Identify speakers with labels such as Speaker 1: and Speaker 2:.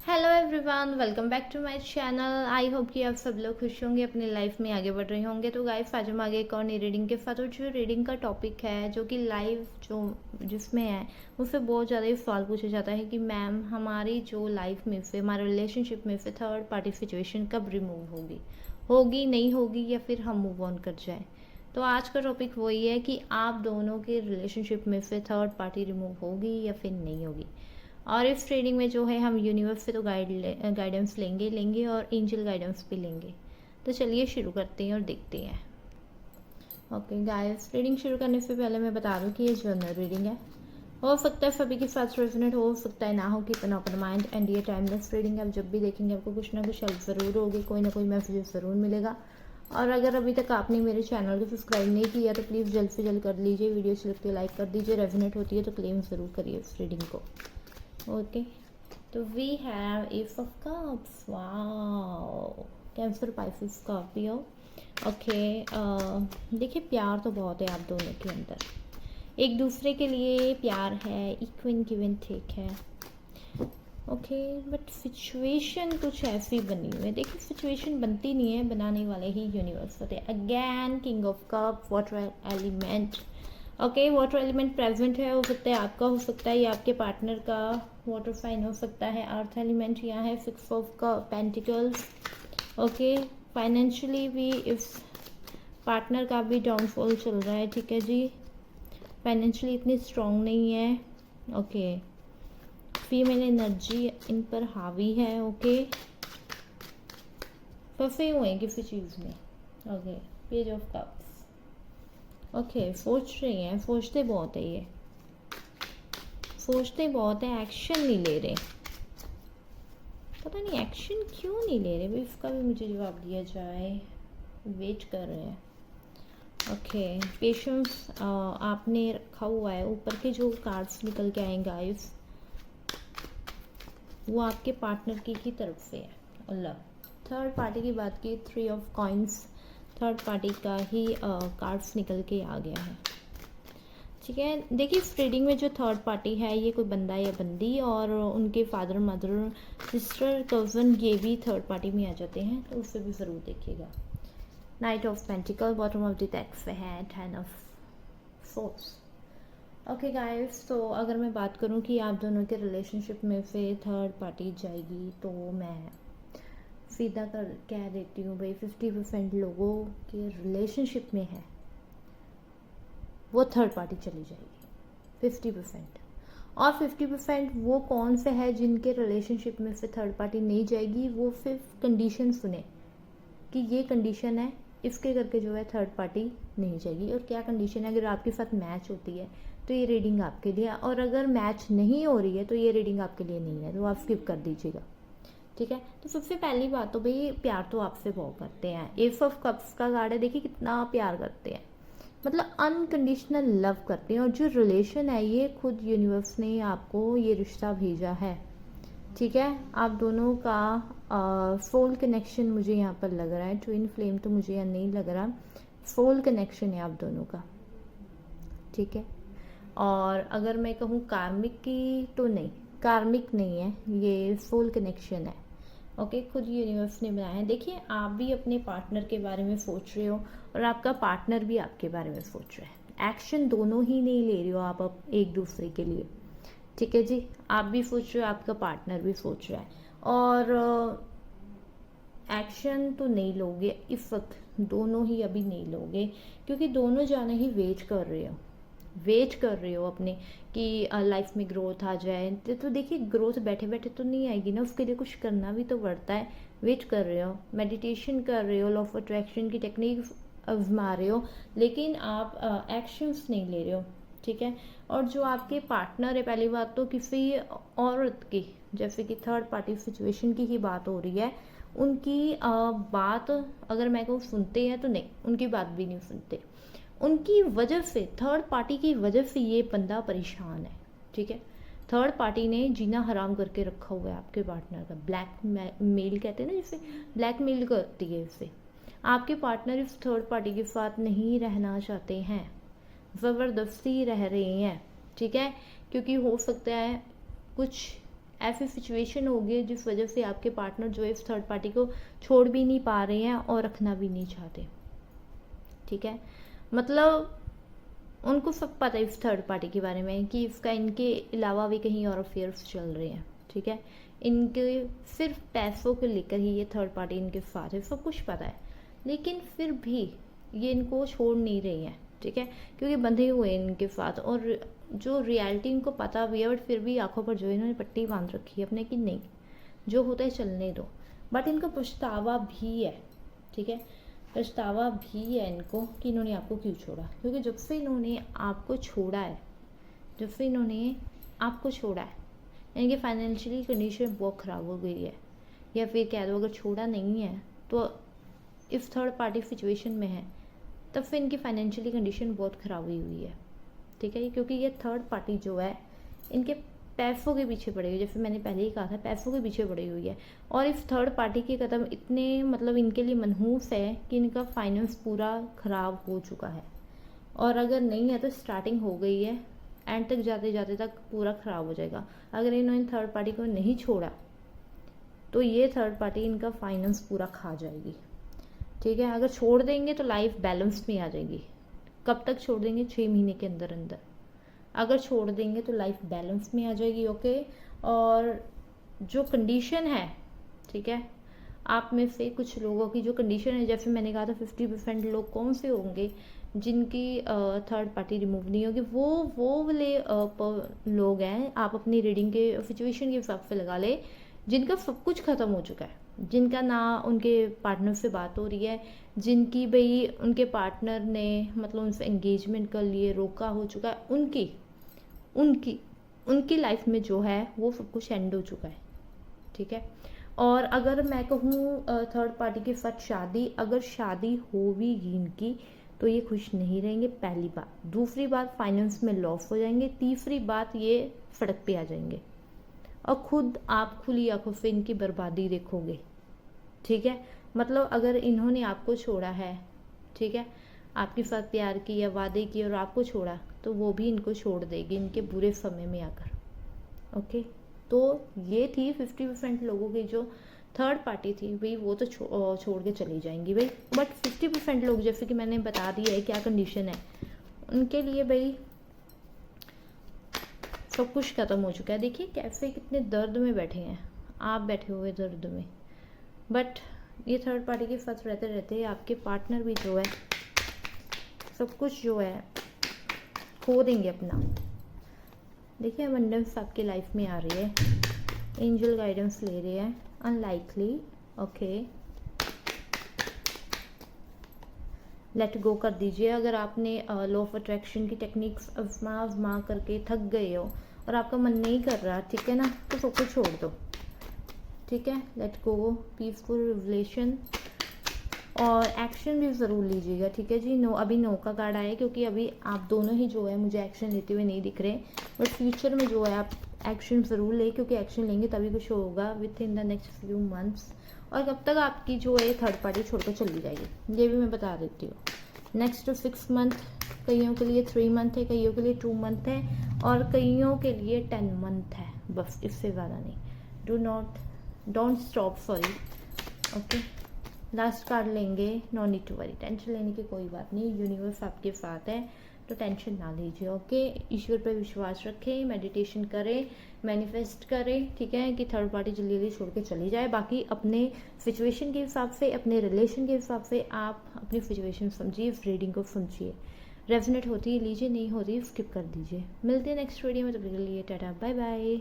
Speaker 1: Hello everyone, welcome back to my channel. I hope कि आप सब लोग खुश होंगे, अपनी लाइफ में आगे बढ़ रहे होंगे। तो गाइस, आज हम आगे एक और नई रीडिंग के साथ, और जो रीडिंग का टॉपिक है जो कि लाइव जो जिसमें है उससे बहुत ज़्यादा ही सवाल पूछा जाता है कि मैम हमारी जो लाइफ में से, हमारे रिलेशनशिप में से थर्ड पार्टी सिचुएशन कब रिमूव होगी, होगी नहीं होगी, या फिर हम मूव ऑन कर जाए। तो आज का टॉपिक वही है कि आप दोनों के रिलेशनशिप में से थर्ड पार्टी रिमूव होगी या फिर नहीं होगी। और इस ट्रेडिंग में जो है हम यूनिवर्स से तो गाइडेंस लेंगे और एंजल गाइडेंस भी लेंगे। तो चलिए शुरू करते हैं और देखते हैं। ओके गाइस, रीडिंग शुरू करने से पहले मैं बता दूं कि ये जनरल रीडिंग है। हो सकता है सभी के साथ रेजोनेट, हो सकता है ना हो, कितना ओपन माइंड। एंड ये टाइमलेस रीडिंग है, आप जब भी देखेंगे आपको कुछ ना कुछ हेल्प ज़रूर होगी, कोई ना कोई मैसेज ज़रूर मिलेगा। और अगर अभी तक आपने मेरे चैनल को सब्सक्राइब नहीं किया तो प्लीज़ जल्द से जल्द कर लीजिए। वीडियो अच्छी लगती है लाइक कर दीजिए, रेजोनेट होती है तो क्लेम ज़रूर करिए इस रीडिंग को। ओके, तो we have ace of cups. Wow, Cancer, Pisces, Scorpio. Okay, देखिए प्यार तो बहुत है आप दोनों के अंदर, एक दूसरे के लिए प्यार है, इक्विन गिवन टेक है। ओके, बट सिचुएशन कुछ ऐसी बनी हुई है। देखिए सिचुएशन बनती नहीं है, बनाने वाले ही यूनिवर्स होते हैं। Again king of cup, water element. Okay, water element present है, हो सकता है आपका, हो सकता है ये आपके पार्टनर का वाटर साइन हो सकता है। अर्थ एलिमेंट यहाँ है, six of pentacles. Okay, financially भी इस पार्टनर का भी डाउनफॉल चल रहा है, ठीक है जी। फाइनेंशियली इतनी स्ट्रांग नहीं है। ओके, फीमेल एनर्जी इन पर हावी है। ओके, फंसे हुए हैं किसी चीज़ में। Okay, page of cups. Okay, सोच रही हैं, सोचते बहुत है ये, सोचते बहुत है, एक्शन नहीं ले रहे। पता नहीं एक्शन क्यों नहीं ले रहे भाई, इसका भी मुझे जवाब दिया जाए। वेट कर रहे हैं। ओके, पेशेंस आपने रखा हुआ है। ऊपर के जो कार्ड्स निकल के आएंगे गाइस, वो आपके पार्टनर की तरफ से है। अल्लाह, थर्ड पार्टी की बात की, three of coins third party का ही कार्ड्स निकल के आ गया है, ठीक है। देखिए इस ट्रेडिंग में जो थर्ड पार्टी है, ये कोई बंदा या बंदी, और उनके फादर, मदर, सिस्टर, कज़न, ये भी थर्ड पार्टी में आ जाते हैं, तो उससे भी ज़रूर देखिएगा। Night of pentacle, bottom of the deck पे है, 10 ऑफ सोर्स। ओके गाइस, तो अगर मैं बात करूं कि आप दोनों के रिलेशनशिप में से थर्ड पार्टी जाएगी, तो मैं सीधा कर कह देती हूँ भाई 50% लोगों के रिलेशनशिप में है वो थर्ड पार्टी चली जाएगी, 50%। और 50% वो कौन से है जिनके रिलेशनशिप में से थर्ड पार्टी नहीं जाएगी, वो सिर्फ कंडीशन सुने कि ये कंडीशन है, इसके करके जो है थर्ड पार्टी नहीं जाएगी। और क्या कंडीशन है, अगर आपके साथ मैच होती है तो ये रीडिंग आपके लिए, और अगर मैच नहीं हो रही है तो ये रीडिंग आपके लिए नहीं है, तो आप स्किप कर दीजिएगा, ठीक है। तो सबसे पहली बात तो भाई प्यार तो आपसे बहुत करते हैं। एस ऑफ कप्स का कार्ड है, देखिए कितना प्यार करते हैं, मतलब अनकंडीशनल लव करते हैं। और जो रिलेशन है ये खुद यूनिवर्स ने आपको ये रिश्ता भेजा है, ठीक है। आप दोनों का सोल कनेक्शन मुझे यहाँ पर लग रहा है, ट्विन फ्लेम तो मुझे यहाँ नहीं लग रहा, सोल कनेक्शन है आप दोनों का, ठीक है। और अगर मैं कहूँ कार्मिक की, तो नहीं, कार्मिक नहीं है, ये सोल कनेक्शन है। ओके, खुद यूनिवर्स ने बनाया है। देखिए आप भी अपने पार्टनर के बारे में सोच रहे हो और आपका पार्टनर भी आपके बारे में सोच रहा है। एक्शन दोनों ही नहीं ले रहे हो आप एक दूसरे के लिए, ठीक है जी। आप भी सोच रहे हो, आपका पार्टनर भी सोच रहा है, और एक्शन तो नहीं लोगे इस वक्त, दोनों ही अभी नहीं लोगे, क्योंकि दोनों जाने ही वेट कर रहे हो, वेट कर रहे हो अपने कि लाइफ में ग्रोथ आ जाए। तो देखिए ग्रोथ बैठे बैठे तो नहीं आएगी ना, उसके लिए कुछ करना भी तो पड़ता है। वेट कर रहे हो, मेडिटेशन कर रहे हो, लॉ ऑफ अट्रैक्शन की टेक्निक आजमा रहे हो, लेकिन आप एक्शंस नहीं ले रहे हो, ठीक है। और जो आपके पार्टनर है, पहली बात तो किसी औरत की, जैसे कि थर्ड पार्टी सिचुएशन की ही बात हो रही है, उनकी बात अगर मैं कहूँ सुनते हैं तो नहीं, उनकी बात भी नहीं सुनते। उनकी वजह से, थर्ड पार्टी की वजह से ये बंदा परेशान है, ठीक है। थर्ड पार्टी ने जीना हराम करके रखा हुआ है आपके पार्टनर का। ब्लैक मेल कहते हैं ना, जिसे ब्लैक मेल करती है इसे। आपके पार्टनर इस थर्ड पार्टी के साथ नहीं रहना चाहते हैं, ज़बरदस्ती रह रहे हैं, ठीक है। क्योंकि हो सकता है कुछ ऐसी सिचुएशन होगी जिस वजह से आपके पार्टनर जो है इस थर्ड पार्टी को छोड़ भी नहीं पा रहे हैं और रखना भी नहीं चाहते, ठीक है। मतलब उनको सब पता है इस थर्ड पार्टी के बारे में कि इसका इनके अलावा भी कहीं और अफेयर्स चल रहे हैं, ठीक है। इनके सिर्फ पैसों को लेकर ही ये थर्ड पार्टी इनके साथ है, सब कुछ पता है, लेकिन फिर भी ये इनको छोड़ नहीं रही है, ठीक है, क्योंकि बंधे हुए हैं इनके साथ और जो रियलिटी इनको पता भी है, बट फिर भी आंखों पर जो इन्होंने पट्टी बांध रखी है अपने कि नहीं, जो होता है चलने दो। बट इनका पछतावा भी है, ठीक है, पछतावा भी है इनको कि इन्होंने आपको क्यों छोड़ा, क्योंकि जब से इन्होंने आपको छोड़ा है, जब से इन्होंने आपको छोड़ा है, इनकी फाइनेंशियली कंडीशन बहुत ख़राब हो गई है, या फिर कह दो अगर छोड़ा नहीं है तो इस थर्ड पार्टी सिचुएशन में है, तब फिर इनकी फाइनेंशियली कंडीशन बहुत ख़राब हुई है, ठीक है, क्योंकि ये थर्ड पार्टी जो है इनके पैसों के पीछे पड़ी हुई है, जैसे मैंने पहले ही कहा था पैसों के पीछे पड़ी हुई है। और इस थर्ड पार्टी के कदम इतने मतलब इनके लिए मनहूस है कि इनका फाइनेंस पूरा ख़राब हो चुका है, और अगर नहीं है तो स्टार्टिंग हो गई है, एंड तक जाते जाते तक पूरा ख़राब हो जाएगा। अगर इन्होंने थर्ड पार्टी को नहीं छोड़ा तो ये थर्ड पार्टी इनका फाइनेंस पूरा खा जाएगी, ठीक है। अगर छोड़ देंगे तो लाइफ बैलेंस में आ जाएगी। कब तक छोड़ देंगे? 6 महीने के अंदर अंदर अगर छोड़ देंगे तो लाइफ बैलेंस में आ जाएगी, ओके। और जो कंडीशन है, ठीक है, आप में से कुछ लोगों की जो कंडीशन है, जैसे मैंने कहा था 50% लोग कौन से होंगे जिनकी थर्ड पार्टी रिमूव नहीं होगी, वो वाले लोग हैं। आप अपनी रीडिंग के सिचुएशन के हिसाब से लगा ले जिनका सब कुछ ख़त्म हो चुका है, जिनका ना उनके पार्टनर से बात हो रही है, जिनकी भाई उनके पार्टनर ने मतलब उनसे एंगेजमेंट कर लिए, रोका हो चुका है, उनकी लाइफ में जो है वो सब कुछ एंड हो चुका है, ठीक है। और अगर मैं कहूँ थर्ड पार्टी के साथ शादी, अगर शादी हो भी इनकी तो ये खुश नहीं रहेंगे, पहली बात। दूसरी बात, फाइनेंस में लॉस हो जाएंगे। तीसरी बात, ये सड़क पे आ जाएंगे और खुद आप खुली आंखों से इनकी बर्बादी देखोगे, ठीक है। मतलब अगर इन्होंने आपको छोड़ा है, ठीक है, आपके साथ प्यार किया, वादे किए और आपको छोड़ा, तो वो भी इनको छोड़ देगी इनके बुरे समय में आकर, ओके। तो ये थी 50% लोगों की जो थर्ड पार्टी थी, भाई वो तो छोड़ के चली जाएंगी भाई। बट 50% लोग, जैसे कि मैंने बता दिया है क्या कंडीशन है, उनके लिए भाई सब कुछ ख़त्म हो चुका है। देखिए कैसे कितने दर्द में बैठे हैं, आप बैठे हुए दर्द में। बट ये थर्ड पार्टी के साथ रहते रहते आपके पार्टनर भी जो है सब कुछ जो है खो देंगे अपना। देखिए अबंडेंस आपकी लाइफ में आ रही है, एंजल गाइडेंस ले रहे हैं, अनलाइकली, ओके। लेट गो कर दीजिए। अगर आपने लॉ ऑफ अट्रैक्शन की टेक्निक्स आजमा करके थक गए हो और आपका मन नहीं कर रहा, ठीक है ना, तो सब कुछ छोड़ दो, ठीक है। लेट गो, पीसफुल रिवलेशन, और एक्शन भी ज़रूर लीजिएगा, ठीक है जी। नो, अभी नो का कार्ड आया क्योंकि अभी आप दोनों ही जो है मुझे एक्शन लेते हुए नहीं दिख रहे, बट फ्यूचर में जो है आप एक्शन ज़रूर लें, क्योंकि एक्शन लेंगे तभी कुछ होगा with in the next few months. और कब तक आपकी जो है थर्ड पार्टी छोड़कर चली जाएगी ये भी मैं बता देती हूँ। नेक्स्ट 6 मंथ, कईयों के लिए 3 मंथ है, कईयों के लिए 2 मंथ है, और कईयों के लिए 10 मंथ है, बस इससे ज़्यादा नहीं। Don't stop, sorry, okay. Last card लेंगे, no need to worry, tension लेने की कोई बात नहीं, यूनिवर्स आपके साथ है तो टेंशन ना लीजिए, ओके। ईश्वर पर विश्वास रखें, मेडिटेशन करें, मैनिफेस्ट करें, ठीक है, कि थर्ड पार्टी जल्दी जल्दी छोड़ के चली जाए। बाकी अपने सिचुएशन के हिसाब से, अपने रिलेशन के हिसाब से आप अपनी सिचुएशन समझिए, इस रीडिंग को समझिए। रेजोनेट होती है लीजिए, नहीं होती स्किप कर दीजिए। मिलते हैं नेक्स्ट वीडियो में, तब तक के लिए टाटा बाय बाय।